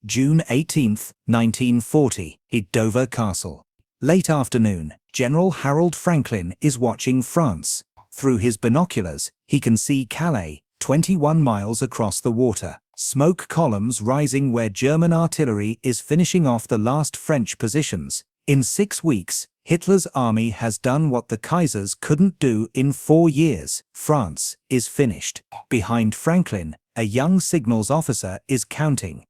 June 18, 1940, at Dover Castle. Late afternoon, General Harold Franklin is watching France. Through his binoculars, he can see Calais, 21 miles across the water. Smoke columns rising where German artillery is finishing off the last French positions. In 6 weeks, Hitler's army has done what the Kaisers couldn't do in 4 years. France is finished. Behind Franklin, a young signals officer is counting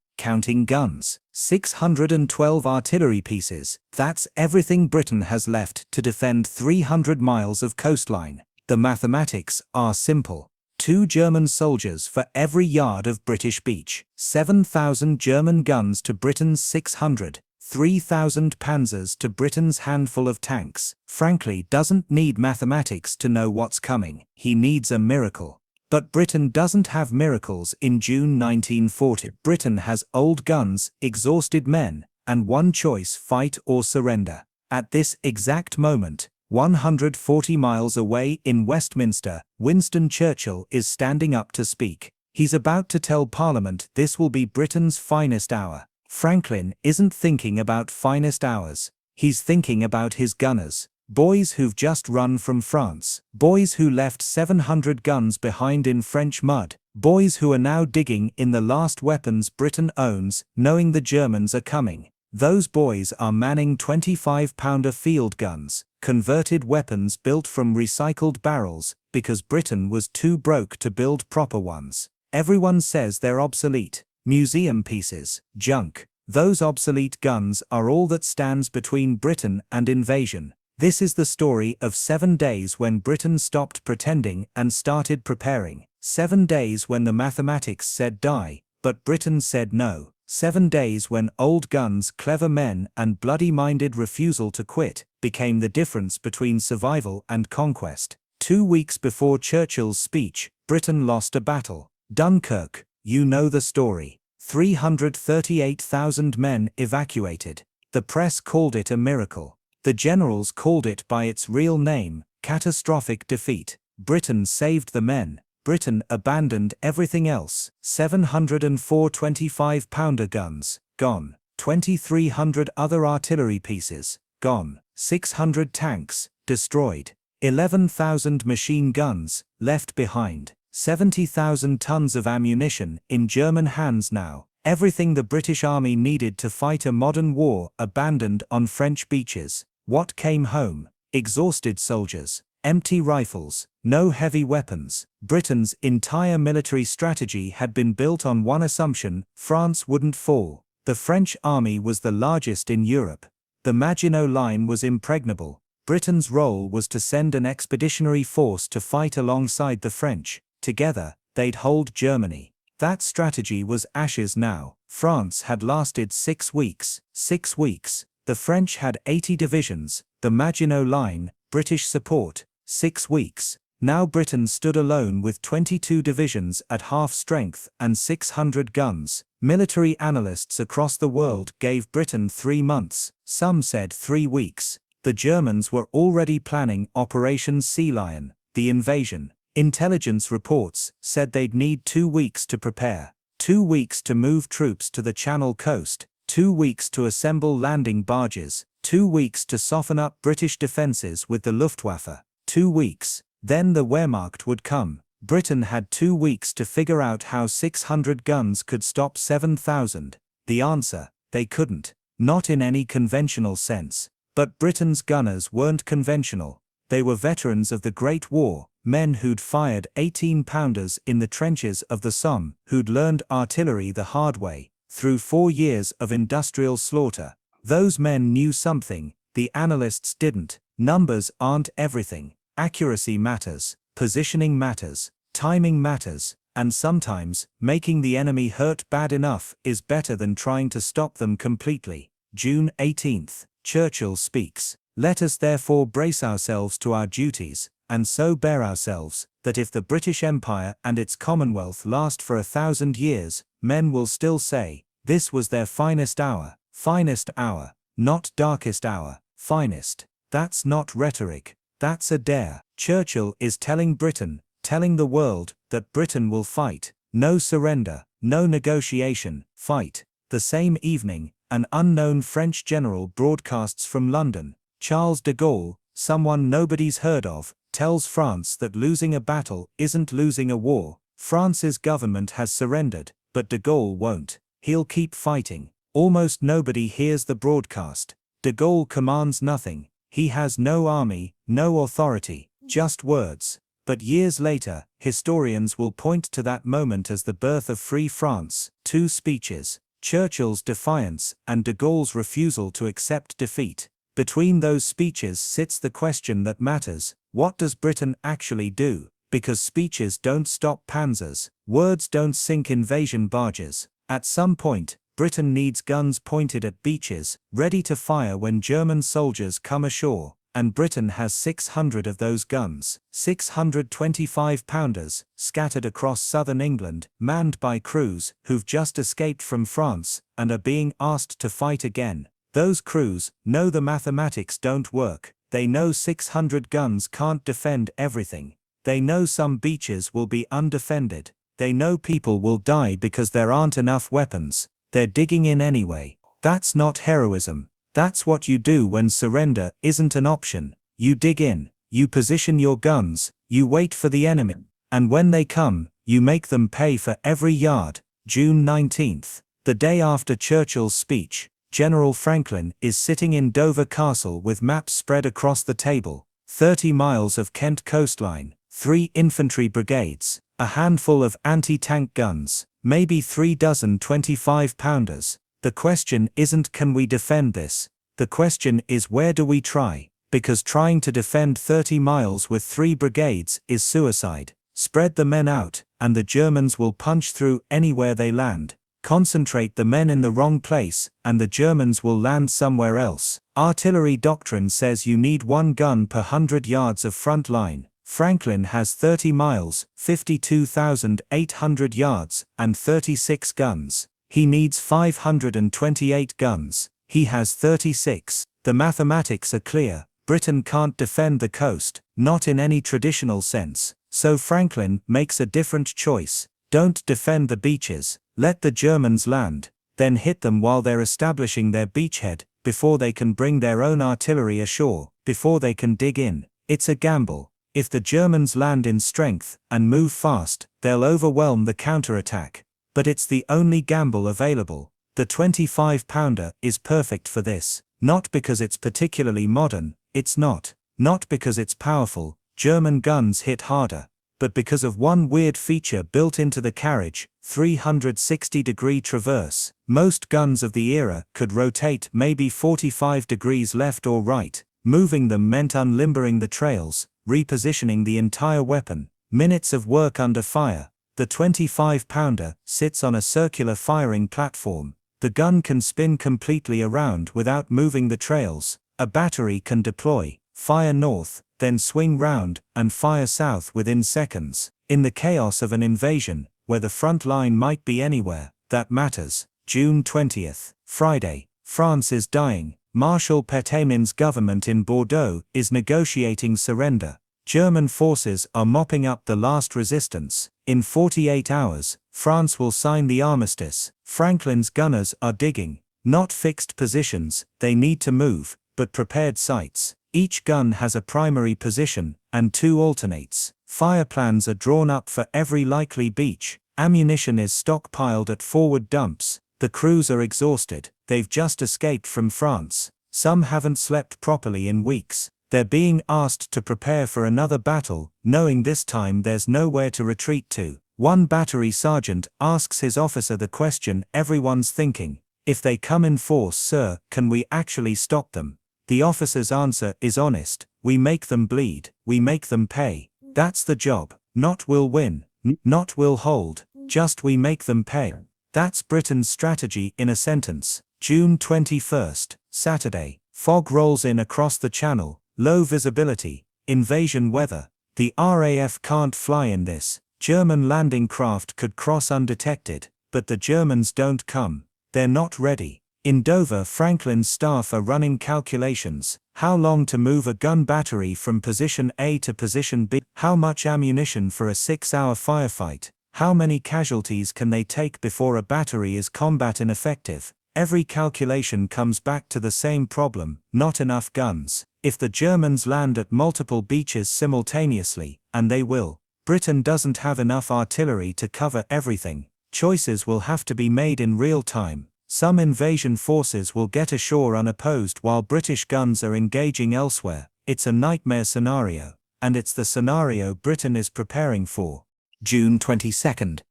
guns. 612 artillery pieces. That's everything Britain has left to defend 300 miles of coastline. The mathematics are simple. 2 German soldiers for every yard of British beach. 7,000 German guns to Britain's 600. 3,000 panzers to Britain's handful of tanks. Frankly, doesn't need mathematics to know what's coming. He needs a miracle. But Britain doesn't have miracles in June 1940. Britain has old guns, exhausted men, and one choice: fight or surrender. At this exact moment, 140 miles away in Westminster, Winston Churchill is standing up to speak. He's about to tell Parliament this will be Britain's finest hour. Franklin isn't thinking about finest hours. He's thinking about his gunners. Boys who've just run from France. Boys who left 700 guns behind in French mud. Boys who are now digging in the last weapons Britain owns, knowing the Germans are coming. Those boys are manning 25-pounder field guns, converted weapons built from recycled barrels, because Britain was too broke to build proper ones. Everyone says they're obsolete. Museum pieces, junk. Those obsolete guns are all that stands between Britain and invasion. This is the story of 7 days when Britain stopped pretending and started preparing. 7 days when the mathematics said die, but Britain said no. 7 days when old guns, clever men, and bloody-minded refusal to quit became the difference between survival and conquest. 2 weeks before Churchill's speech, Britain lost a battle. Dunkirk, you know the story. 338,000 men evacuated. The press called it a miracle. The generals called it by its real name: catastrophic defeat. Britain saved the men. Britain abandoned everything else. 704 25-pounder guns, gone. 2,300 other artillery pieces, gone. 600 tanks, destroyed. 11,000 machine guns, left behind. 70,000 tons of ammunition in German hands now. Everything the British Army needed to fight a modern war abandoned on French beaches. What came home? Exhausted soldiers, empty rifles, no heavy weapons. Britain's entire military strategy had been built on one assumption: France wouldn't fall. The French army was the largest in Europe. The Maginot Line was impregnable. Britain's role was to send an expeditionary force to fight alongside the French. Together, they'd hold Germany. That strategy was ashes now. France had lasted 6 weeks. 6 weeks. The French had 80 divisions, the Maginot Line, British support. 6 weeks. Now Britain stood alone with 22 divisions at half strength and 600 guns. Military analysts across the world gave Britain 3 months. Some said 3 weeks. The Germans were already planning Operation Sea Lion, the invasion. Intelligence reports said they'd need 2 weeks to prepare. 2 weeks to move troops to the Channel coast. 2 weeks to assemble landing barges. 2 weeks to soften up British defenses with the Luftwaffe. 2 weeks. Then the Wehrmacht would come. Britain had 2 weeks to figure out how 600 guns could stop 7,000. The answer: they couldn't. Not in any conventional sense. But Britain's gunners weren't conventional. They were veterans of the Great War, men who'd fired 18-pounders in the trenches of the Somme, who'd learned artillery the hard way, through 4 years of industrial slaughter. Those men knew something the analysts didn't. Numbers aren't everything. Accuracy matters, positioning matters, timing matters, and sometimes, making the enemy hurt bad enough is better than trying to stop them completely. June 18th, Churchill speaks. Let us therefore brace ourselves to our duties, and so bear ourselves, that if the British Empire and its Commonwealth last for 1,000 years, men will still say, this was their finest hour. Finest hour, not darkest hour. Finest. That's not rhetoric. That's a dare. Churchill is telling Britain, telling the world, that Britain will fight. No surrender, no negotiation, fight. The same evening, an unknown French general broadcasts from London. Charles de Gaulle, someone nobody's heard of, tells France that losing a battle isn't losing a war. France's government has surrendered, but de Gaulle won't. He'll keep fighting. Almost nobody hears the broadcast. De Gaulle commands nothing. He has no army, no authority, just words. But years later, historians will point to that moment as the birth of Free France. 2 speeches, Churchill's defiance and de Gaulle's refusal to accept defeat. Between those speeches sits the question that matters: what does Britain actually do? Because speeches don't stop panzers, words don't sink invasion barges. At some point, Britain needs guns pointed at beaches, ready to fire when German soldiers come ashore. And Britain has 600 of those guns, 625-pounders, scattered across southern England, manned by crews who've just escaped from France and are being asked to fight again. Those crews know the mathematics don't work. They know 600 guns can't defend everything. They know some beaches will be undefended. They know people will die because there aren't enough weapons. They're digging in anyway. That's not heroism. That's what you do when surrender isn't an option. You dig in, you position your guns, you wait for the enemy, and when they come, you make them pay for every yard. June 19th, the day after Churchill's speech, General Franklin is sitting in Dover Castle with maps spread across the table. 30 miles of Kent coastline, 3 infantry brigades, a handful of anti-tank guns, maybe 3 dozen 25-pounders. The question isn't can we defend this? The question is where do we try? Because trying to defend 30 miles with 3 brigades is suicide. Spread the men out, and the Germans will punch through anywhere they land. Concentrate the men in the wrong place, and the Germans will land somewhere else. Artillery doctrine says you need 1 gun per 100 yards of front line. Franklin has 30 miles, 52,800 yards, and 36 guns. He needs 528 guns. He has 36. The mathematics are clear. Britain can't defend the coast, not in any traditional sense. So Franklin makes a different choice. Don't defend the beaches. Let the Germans land. Then hit them while they're establishing their beachhead, before they can bring their own artillery ashore, before they can dig in. It's a gamble. If the Germans land in strength and move fast, they'll overwhelm the counterattack. But it's the only gamble available. The 25-pounder is perfect for this. Not because it's particularly modern, it's not. Not because it's powerful, German guns hit harder. But because of one weird feature built into the carriage, 360-degree traverse. Most guns of the era could rotate maybe 45 degrees left or right. Moving them meant unlimbering the trails, repositioning the entire weapon. Minutes of work under fire. The 25-pounder sits on a circular firing platform. The gun can spin completely around without moving the trails. A battery can deploy, fire north, then swing round, and fire south within seconds. In the chaos of an invasion, where the front line might be anywhere, that matters. June 20th, Friday. France is dying. Marshal Pétain's government in Bordeaux is negotiating surrender. German forces are mopping up the last resistance. In 48 hours, France will sign the armistice. Franklin's gunners are digging. Not fixed positions, they need to move, but prepared sites. Each gun has a primary position, and 2 alternates. Fire plans are drawn up for every likely beach. Ammunition is stockpiled at forward dumps. The crews are exhausted. They've just escaped from France. Some haven't slept properly in weeks. They're being asked to prepare for another battle, knowing this time there's nowhere to retreat to. One battery sergeant asks his officer the question everyone's thinking: if they come in force, sir, can we actually stop them? The officer's answer is honest: we make them bleed, we make them pay. That's the job. Not we'll win, not we'll hold, just we make them pay. That's Britain's strategy in a sentence. June 21st, Saturday. Fog rolls in across the channel. Low visibility. Invasion weather. The RAF can't fly in this. German landing craft could cross undetected, but the Germans don't come. They're not ready. In Dover, Franklin's staff are running calculations. How long to move a gun battery from position A to position B? How much ammunition for a 6-hour firefight? How many casualties can they take before a battery is combat ineffective? Every calculation comes back to the same problem: not enough guns. If the Germans land at multiple beaches simultaneously, and they will, Britain doesn't have enough artillery to cover everything. Choices will have to be made in real time. Some invasion forces will get ashore unopposed while British guns are engaging elsewhere. It's a nightmare scenario, and it's the scenario Britain is preparing for. June 22nd.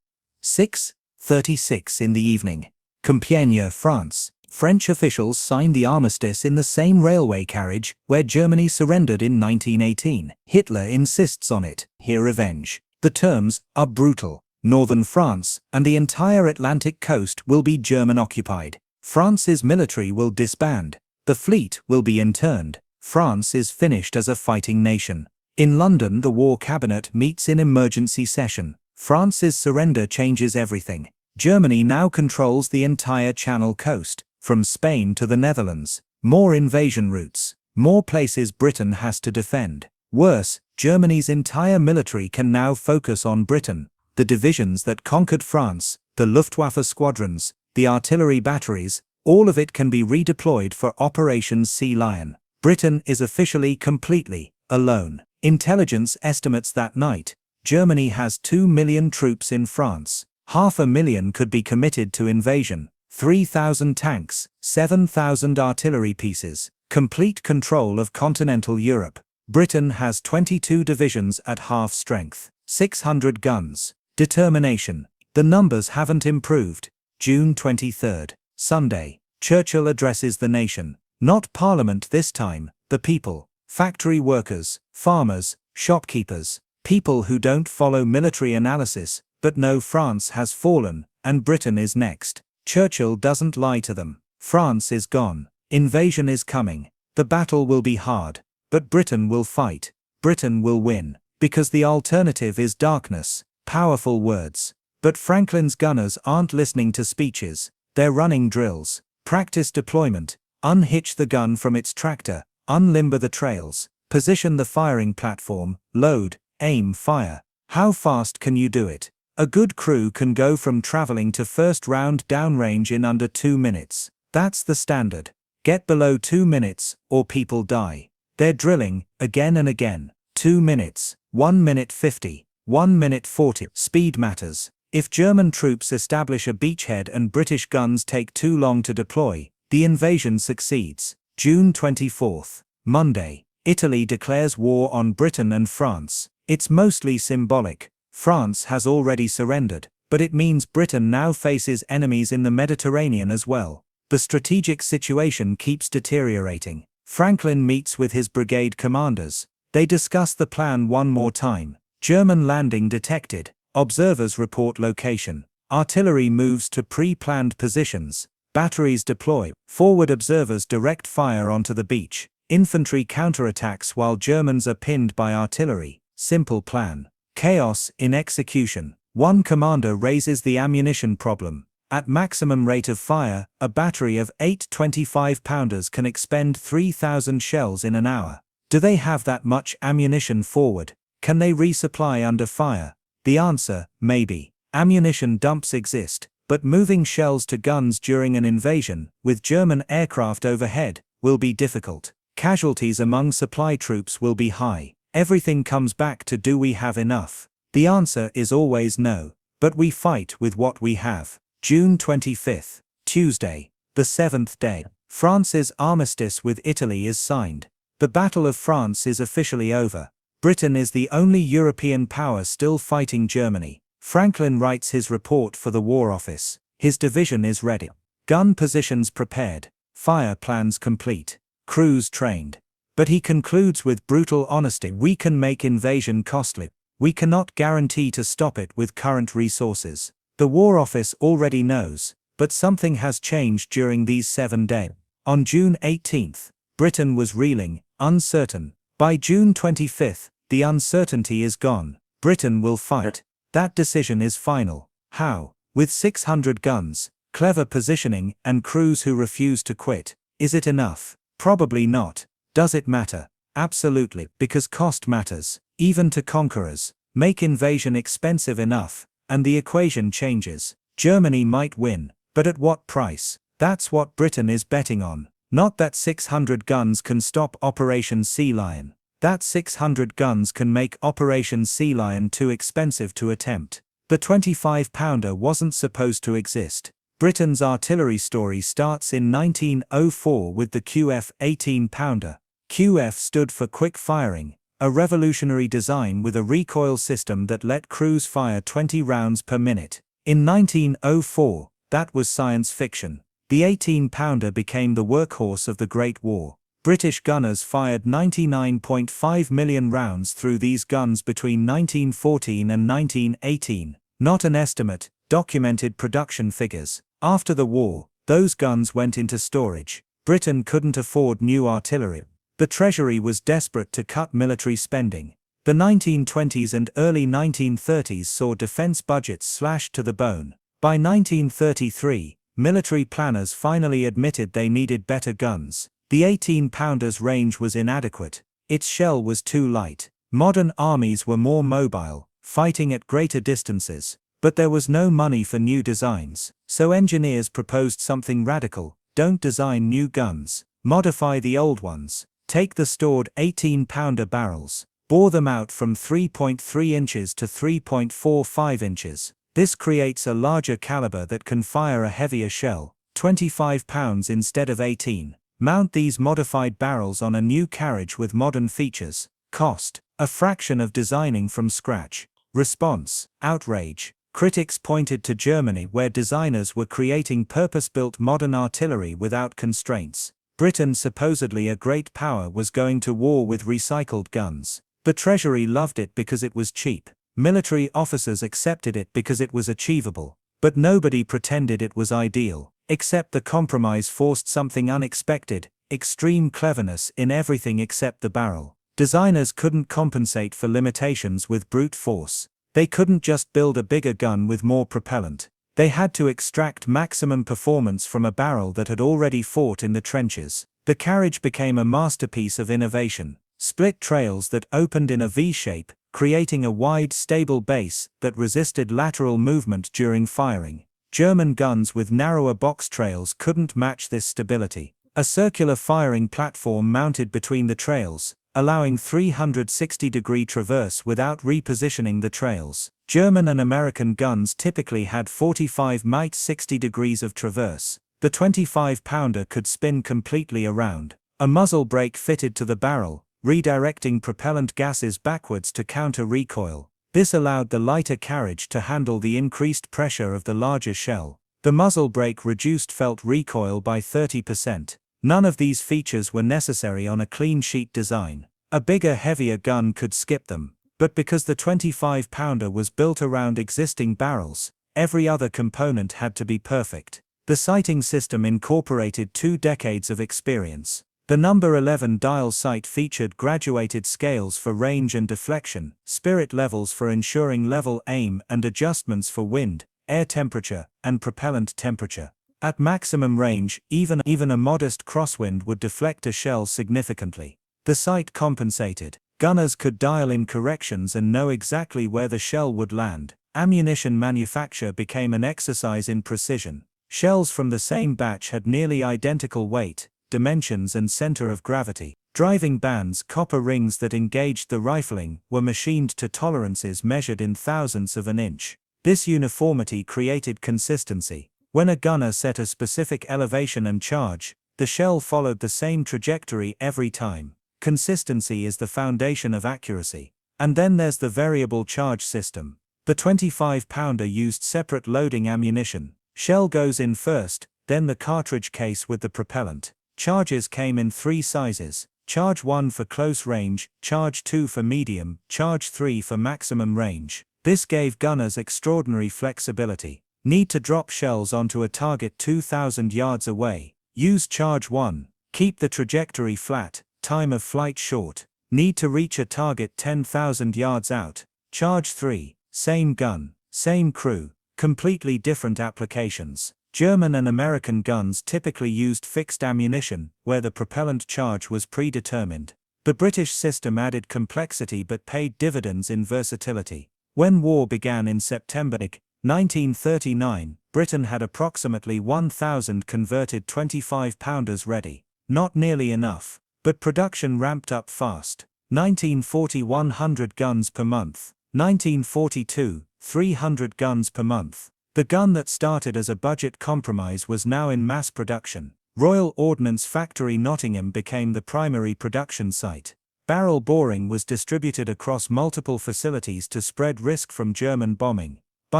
6:36 in the evening. Compiègne, France. French officials signed the armistice in the same railway carriage where Germany surrendered in 1918. Hitler insists on it. Hear revenge. The terms are brutal. Northern France and the entire Atlantic coast will be German-occupied. France's military will disband. The fleet will be interned. France is finished as a fighting nation. In London, the War Cabinet meets in emergency session. France's surrender changes everything. Germany now controls the entire Channel coast, from Spain to the Netherlands. More invasion routes. More places Britain has to defend. Worse, Germany's entire military can now focus on Britain. The divisions that conquered France, the Luftwaffe squadrons, the artillery batteries, all of it can be redeployed for Operation Sea Lion. Britain is officially completely alone. Intelligence estimates that night, Germany has 2 million troops in France. 500,000 could be committed to invasion. 3,000 tanks, 7,000 artillery pieces, complete control of continental Europe. Britain has 22 divisions at half strength, 600 guns. Determination. The numbers haven't improved. June 23rd, Sunday. Churchill addresses the nation. Not Parliament this time, the people. Factory workers, farmers, shopkeepers. People who don't follow military analysis, but know France has fallen, and Britain is next. Churchill doesn't lie to them. France is gone. Invasion is coming. The battle will be hard. But Britain will fight. Britain will win. Because the alternative is darkness. Powerful words. But Franklin's gunners aren't listening to speeches. They're running drills. Practice deployment. Unhitch the gun from its tractor. Unlimber the trails. Position the firing platform. Load. Aim, fire. How fast can you do it? A good crew can go from traveling to first round downrange in under 2 minutes. That's the standard. Get below 2 minutes, or people die. They're drilling, again and again. 2 minutes, 1 minute 50, 1 minute 40. Speed matters. If German troops establish a beachhead and British guns take too long to deploy, the invasion succeeds. June 24th, Monday. Italy declares war on Britain and France. It's mostly symbolic. France has already surrendered, but it means Britain now faces enemies in the Mediterranean as well. The strategic situation keeps deteriorating. Franklin meets with his brigade commanders. They discuss the plan one more time. German landing detected. Observers report location. Artillery moves to pre-planned positions. Batteries deploy. Forward observers direct fire onto the beach. Infantry counterattacks while Germans are pinned by artillery. Simple plan. Chaos in execution. One commander raises the ammunition problem. At maximum rate of fire, a battery of 8 25-pounders can expend 3,000 shells in an hour. Do they have that much ammunition forward? Can they resupply under fire? The answer, maybe. Ammunition dumps exist, but moving shells to guns during an invasion, with German aircraft overhead, will be difficult. Casualties among supply troops will be high. Everything comes back to, do we have enough? The answer is always no. But we fight with what we have. June 25th, Tuesday, the 7th day. France's armistice with Italy is signed. The Battle of France is officially over. Britain is the only European power still fighting Germany. Franklin writes his report for the War Office. His division is ready. Gun positions prepared. Fire plans complete. Crews trained. But he concludes with brutal honesty: we can make invasion costly. We cannot guarantee to stop it with current resources. The War Office already knows, but something has changed during these 7 days. On June 18th, Britain was reeling, uncertain. By June 25th, the uncertainty is gone. Britain will fight. That decision is final. How? With 600 guns, clever positioning, and crews who refuse to quit. Is it enough? Probably not. Does it matter? Absolutely, because cost matters, even to conquerors. Make invasion expensive enough, and the equation changes. Germany might win, but at what price? That's what Britain is betting on. Not that 600 guns can stop Operation Sea Lion. That 600 guns can make Operation Sea Lion too expensive to attempt. The 25-pounder wasn't supposed to exist. Britain's artillery story starts in 1904 with the QF 18-pounder. QF stood for quick firing, a revolutionary design with a recoil system that let crews fire 20 rounds per minute. In 1904, that was science fiction. The 18-pounder became the workhorse of the Great War. British gunners fired 99.5 million rounds through these guns between 1914 and 1918. Not an estimate, documented production figures. After the war, those guns went into storage. Britain couldn't afford new artillery. The Treasury was desperate to cut military spending. The 1920s and early 1930s saw defense budgets slashed to the bone. By 1933, military planners finally admitted they needed better guns. The 18-pounder's range was inadequate. Its shell was too light. Modern armies were more mobile, fighting at greater distances. But there was no money for new designs, so engineers proposed something radical. Don't design new guns. Modify the old ones. Take the stored 18-pounder barrels. Bore them out from 3.3 inches to 3.45 inches. This creates a larger caliber that can fire a heavier shell, 25 pounds instead of 18. Mount these modified barrels on a new carriage with modern features. Cost: a fraction of designing from scratch. Response: outrage. Critics pointed to Germany, where designers were creating purpose-built modern artillery without constraints. Britain, supposedly a great power, was going to war with recycled guns. The Treasury loved it because it was cheap. Military officers accepted it because it was achievable. But nobody pretended it was ideal. Except the compromise forced something unexpected: extreme cleverness in everything except the barrel. Designers couldn't compensate for limitations with brute force. They couldn't just build a bigger gun with more propellant. They had to extract maximum performance from a barrel that had already fought in the trenches. The carriage became a masterpiece of innovation. Split trails that opened in a V-shape, creating a wide, stable base that resisted lateral movement during firing. German guns with narrower box trails couldn't match this stability. A circular firing platform mounted between the trails, allowing 360-degree traverse without repositioning the trails. German and American guns typically had 45 might 60 degrees of traverse. The 25-pounder could spin completely around. A muzzle brake fitted to the barrel, redirecting propellant gases backwards to counter recoil. This allowed the lighter carriage to handle the increased pressure of the larger shell. The muzzle brake reduced felt recoil by 30%. None of these features were necessary on a clean sheet design. A bigger, heavier gun could skip them. But because the 25-pounder was built around existing barrels, every other component had to be perfect. The sighting system incorporated 2 decades of experience. The number 11 dial sight featured graduated scales for range and deflection, spirit levels for ensuring level aim, and adjustments for wind, air temperature, and propellant temperature. At maximum range, even a modest crosswind would deflect a shell significantly. The sight compensated. Gunners could dial in corrections and know exactly where the shell would land. Ammunition manufacture became an exercise in precision. Shells from the same batch had nearly identical weight, dimensions, and center of gravity. Driving bands, copper rings that engaged the rifling, were machined to tolerances measured in thousandths of an inch. This uniformity created consistency. When a gunner set a specific elevation and charge, the shell followed the same trajectory every time. Consistency is the foundation of accuracy. And then there's the variable charge system. The 25-pounder used separate loading ammunition. Shell goes in first, then the cartridge case with the propellant. Charges came in 3 sizes: charge 1 for close range, charge 2 for medium, charge 3 for maximum range. This gave gunners extraordinary flexibility. Need to drop shells onto a target 2,000 yards away. Use charge 1. Keep the trajectory flat, time of flight short. Need to reach a target 10,000 yards out. Charge 3. Same gun, same crew, completely different applications. German and American guns typically used fixed ammunition, where the propellant charge was predetermined. The British system added complexity but paid dividends in versatility. When war began in September 1939, Britain had approximately 1,000 converted 25-pounders ready. Not nearly enough, but production ramped up fast. 1940 100 guns per month. 1942, 300 guns per month. The gun that started as a budget compromise was now in mass production. Royal Ordnance Factory Nottingham became the primary production site. Barrel boring was distributed across multiple facilities to spread risk from German bombing. By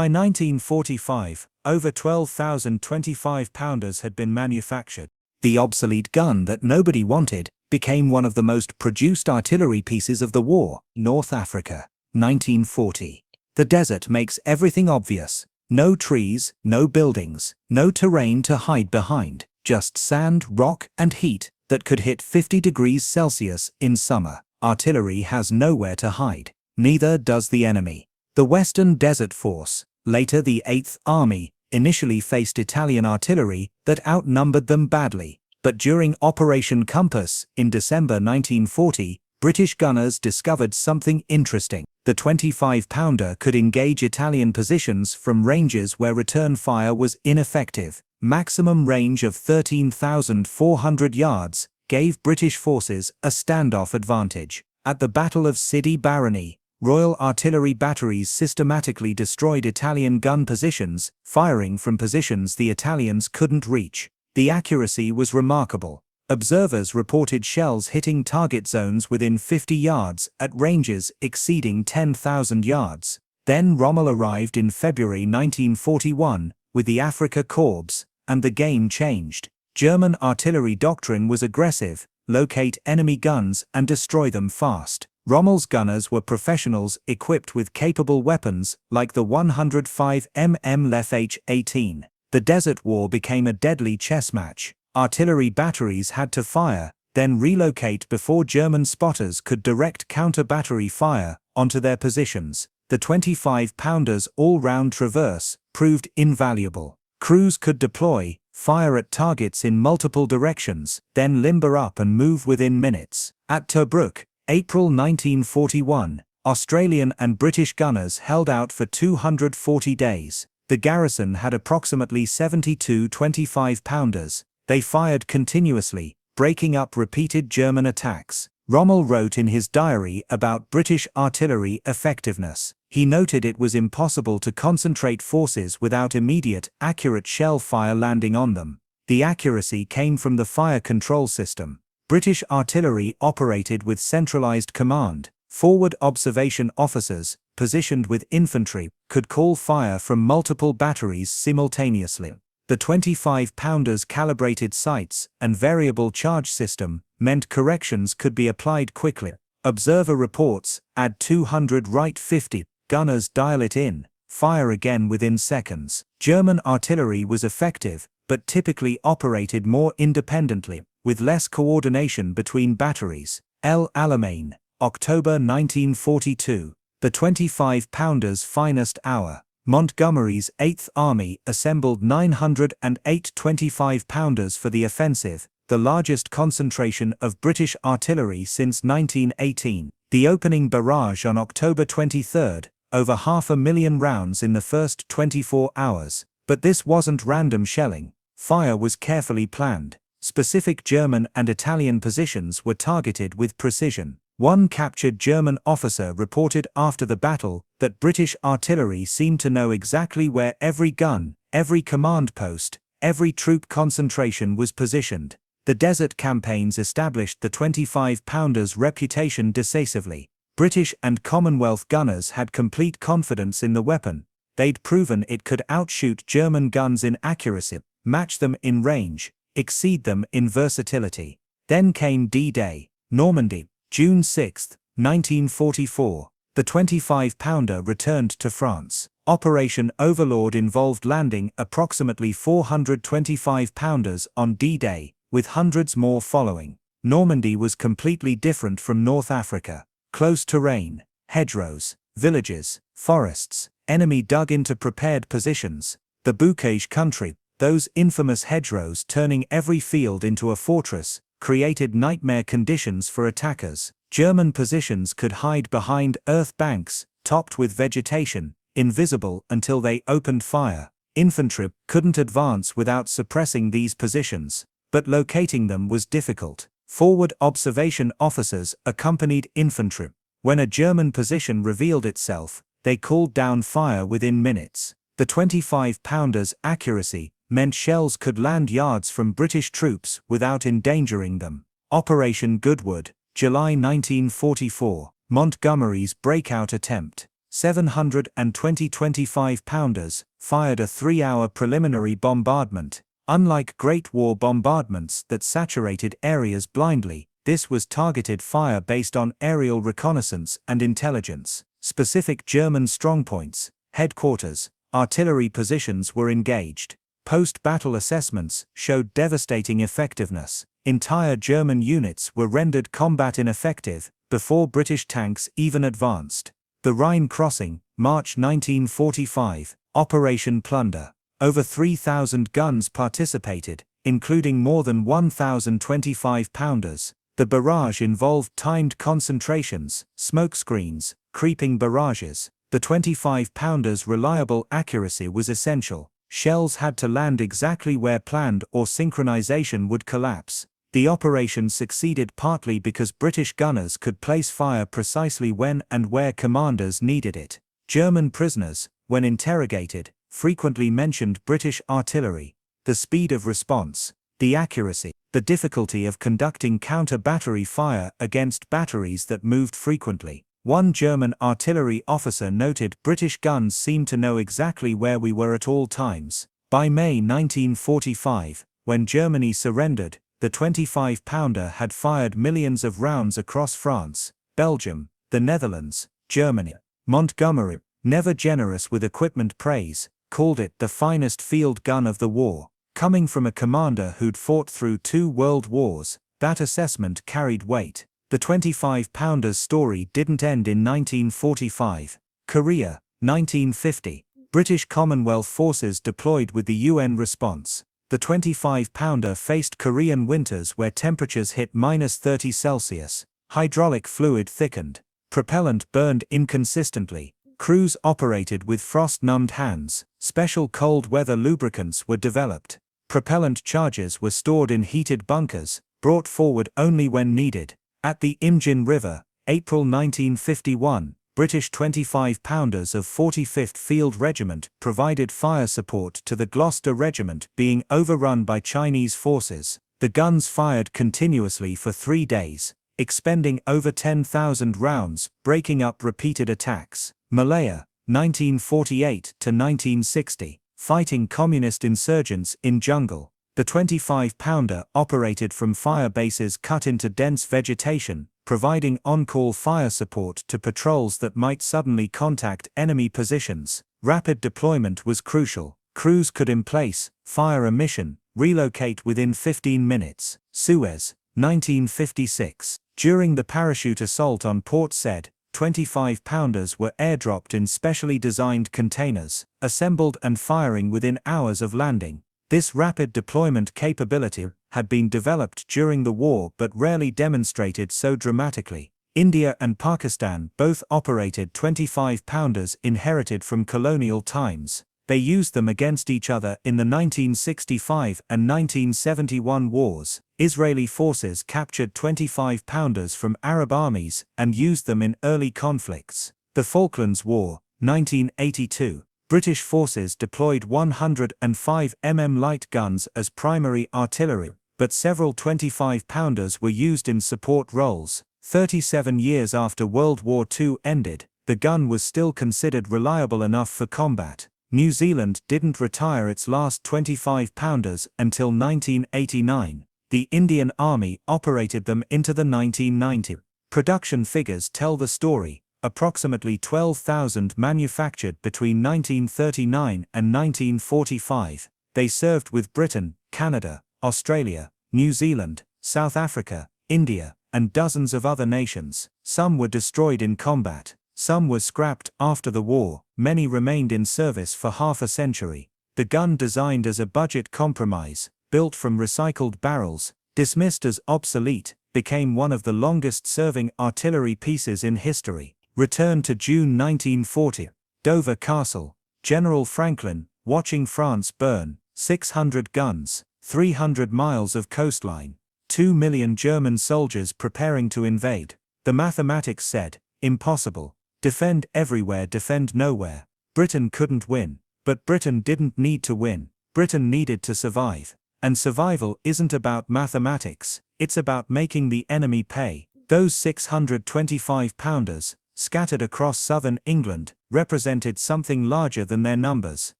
1945, over 12,000 25-pounders had been manufactured. The obsolete gun that nobody wanted became one of the most produced artillery pieces of the war. North Africa, 1940. The desert makes everything obvious. No trees, no buildings, no terrain to hide behind, just sand, rock, and heat that could hit 50 degrees Celsius in summer. Artillery has nowhere to hide. Neither does the enemy. The Western Desert Force, later the 8th Army, initially faced Italian artillery that outnumbered them badly. But during Operation Compass, in December 1940, British gunners discovered something interesting. The 25-pounder could engage Italian positions from ranges where return fire was ineffective. Maximum range of 13,400 yards gave British forces a standoff advantage. At the Battle of Sidi Barrani, Royal Artillery batteries systematically destroyed Italian gun positions, firing from positions the Italians couldn't reach. The accuracy was remarkable. Observers reported shells hitting target zones within 50 yards at ranges exceeding 10,000 yards. Then Rommel arrived in February 1941 with the Afrika Korps, and the game changed. German artillery doctrine was aggressive: locate enemy guns and destroy them fast. Rommel's gunners were professionals equipped with capable weapons like the 105 mm Lef H-18. The Desert War became a deadly chess match. Artillery batteries had to fire, then relocate before German spotters could direct counter-battery fire onto their positions. The 25-pounder's all-round traverse proved invaluable. Crews could deploy, fire at targets in multiple directions, then limber up and move within minutes. At Tobruk, April 1941, Australian and British gunners held out for 240 days. The garrison had approximately 72 25-pounders. They fired continuously, breaking up repeated German attacks. Rommel wrote in his diary about British artillery effectiveness. He noted it was impossible to concentrate forces without immediate, accurate shell fire landing on them. The accuracy came from the fire control system. British artillery operated with centralized command. Forward observation officers, positioned with infantry, could call fire from multiple batteries simultaneously. The 25-pounder's calibrated sights and variable charge system meant corrections could be applied quickly. Observer reports: add 200 right 50, gunners dial it in, fire again within seconds. German artillery was effective, but typically operated more independently, with less coordination between batteries. El Alamein, October 1942. The 25-pounder's finest hour. Montgomery's 8th Army assembled 908 25-pounders for the offensive, the largest concentration of British artillery since 1918. The opening barrage on October 23, over 500,000 rounds in the first 24 hours. But this wasn't random shelling. Fire was carefully planned. Specific German and Italian positions were targeted with precision. One captured German officer reported after the battle that British artillery seemed to know exactly where every gun, every command post, every troop concentration was positioned. The desert campaigns established the 25-pounder's reputation decisively. British and Commonwealth gunners had complete confidence in the weapon. They'd proven it could outshoot German guns in accuracy, match them in range, exceed them in versatility. Then came D-Day, Normandy, June 6, 1944. The 25-pounder returned to France. Operation Overlord involved landing approximately 400 25-pounders on D-Day, with hundreds more following. Normandy was completely different from North Africa. Close terrain, hedgerows, villages, forests, enemy dug into prepared positions. The Bocage country, those infamous hedgerows turning every field into a fortress, created nightmare conditions for attackers. German positions could hide behind earth banks, topped with vegetation, invisible until they opened fire. Infantry couldn't advance without suppressing these positions, but locating them was difficult. Forward observation officers accompanied infantry. When a German position revealed itself, they called down fire within minutes. The 25-pounder's accuracy meant shells could land yards from British troops without endangering them. Operation Goodwood, July 1944, Montgomery's breakout attempt. 720 25-pounders fired a 3-hour preliminary bombardment. Unlike Great War bombardments that saturated areas blindly, this was targeted fire based on aerial reconnaissance and intelligence. Specific German strongpoints, headquarters, artillery positions were engaged. Post-battle assessments showed devastating effectiveness. Entire German units were rendered combat ineffective before British tanks even advanced. The Rhine Crossing, March 1945, Operation Plunder. Over 3,000 guns participated, including more than 1,000 25-pounders. The barrage involved timed concentrations, smokescreens, creeping barrages. The 25-pounders' reliable accuracy was essential. Shells had to land exactly where planned or synchronization would collapse. The operation succeeded partly because British gunners could place fire precisely when and where commanders needed it. German prisoners, when interrogated, frequently mentioned British artillery, the speed of response, the accuracy, the difficulty of conducting counter-battery fire against batteries that moved frequently. One German artillery officer noted, "British guns seemed to know exactly where we were at all times." By May 1945, when Germany surrendered, the 25-pounder had fired millions of rounds across France, Belgium, the Netherlands, Germany. Montgomery, never generous with equipment praise, called it the finest field gun of the war. Coming from a commander who'd fought through 2 world wars, that assessment carried weight. The 25-pounder's story didn't end in 1945. Korea, 1950. British Commonwealth forces deployed with the UN response. The 25-pounder faced Korean winters where temperatures hit -30 Celsius. Hydraulic fluid thickened. Propellant burned inconsistently. Crews operated with frost-numbed hands. Special cold weather lubricants were developed. Propellant charges were stored in heated bunkers, brought forward only when needed. At the Imjin River, April 1951, British 25-pounders of 45th Field Regiment provided fire support to the Gloucester Regiment being overrun by Chinese forces. The guns fired continuously for 3 days, expending over 10,000 rounds, breaking up repeated attacks. Malaya, 1948 to 1960, fighting communist insurgents in jungle. The 25-pounder operated from fire bases cut into dense vegetation, providing on-call fire support to patrols that might suddenly contact enemy positions. Rapid deployment was crucial. Crews could emplace, fire a mission, relocate within 15 minutes. Suez, 1956. During the parachute assault on Port Said, 25-pounders were airdropped in specially designed containers, assembled and firing within hours of landing. This rapid deployment capability had been developed during the war but rarely demonstrated so dramatically. India and Pakistan both operated 25-pounders inherited from colonial times. They used them against each other in the 1965 and 1971 wars. Israeli forces captured 25-pounders from Arab armies and used them in early conflicts. The Falklands War, 1982. British forces deployed 105 mm light guns as primary artillery, but several 25-pounders were used in support roles. 37 years after World War II ended, the gun was still considered reliable enough for combat. New Zealand didn't retire its last 25-pounders until 1989. The Indian Army operated them into the 1990s. Production figures tell the story. Approximately 12,000 manufactured between 1939 and 1945. They served with Britain, Canada, Australia, New Zealand, South Africa, India, and dozens of other nations. Some were destroyed in combat. Some were scrapped after the war. Many remained in service for half a century. The gun, designed as a budget compromise, built from recycled barrels, dismissed as obsolete, became one of the longest-serving artillery pieces in history. Return to June 1940. Dover Castle. General Franklin, watching France burn, 600 guns, 300 miles of coastline, 2 million German soldiers preparing to invade. The mathematics said, impossible. Defend everywhere, defend nowhere. Britain couldn't win. But Britain didn't need to win. Britain needed to survive. And survival isn't about mathematics, it's about making the enemy pay. Those 625-pounders, scattered across southern England, represented something larger than their numbers.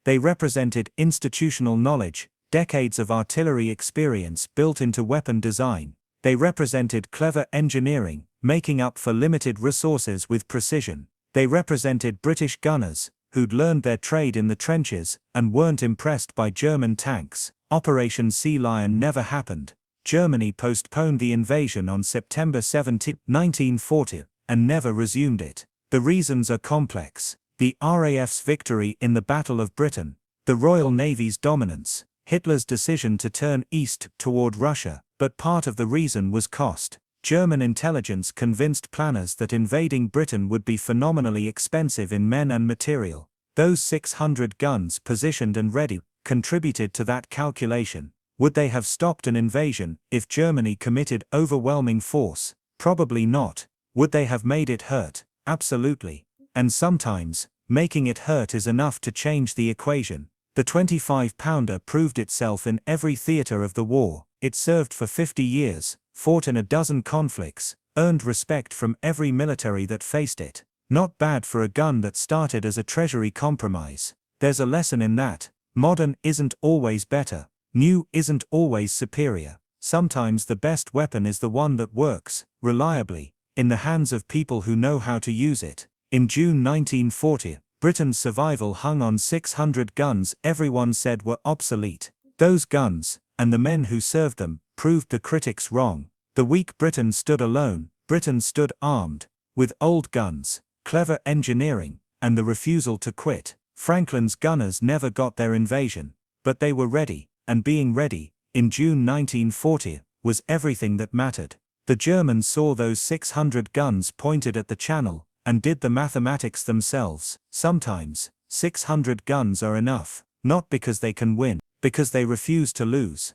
They represented institutional knowledge, decades of artillery experience built into weapon design. They represented clever engineering, making up for limited resources with precision. They represented British gunners, who'd learned their trade in the trenches, and weren't impressed by German tanks. Operation Sea Lion never happened. Germany postponed the invasion on September 17, 1940, and never resumed it. The reasons are complex. The RAF's victory in the Battle of Britain, the Royal Navy's dominance, Hitler's decision to turn east toward Russia, but part of the reason was cost. German intelligence convinced planners that invading Britain would be phenomenally expensive in men and material. Those 600 guns positioned and ready contributed to that calculation. Would they have stopped an invasion if Germany committed overwhelming force? Probably not. Would they have made it hurt? Absolutely. And sometimes, making it hurt is enough to change the equation. The 25-pounder proved itself in every theater of the war. It served for 50 years, fought in a dozen conflicts, earned respect from every military that faced it. Not bad for a gun that started as a treasury compromise. There's a lesson in that. Modern isn't always better. New isn't always superior. Sometimes the best weapon is the one that works, reliably, in the hands of people who know how to use it. In June 1940, Britain's survival hung on 600 guns everyone said were obsolete. Those guns, and the men who served them, proved the critics wrong. The weak Britain stood alone. Britain stood armed, with old guns, clever engineering, and the refusal to quit. Franklin's gunners never got their invasion, but they were ready, and being ready, in June 1940, was everything that mattered. The Germans saw those 600 guns pointed at the Channel, and did the mathematics themselves. Sometimes, 600 guns are enough, not because they can win, because they refuse to lose.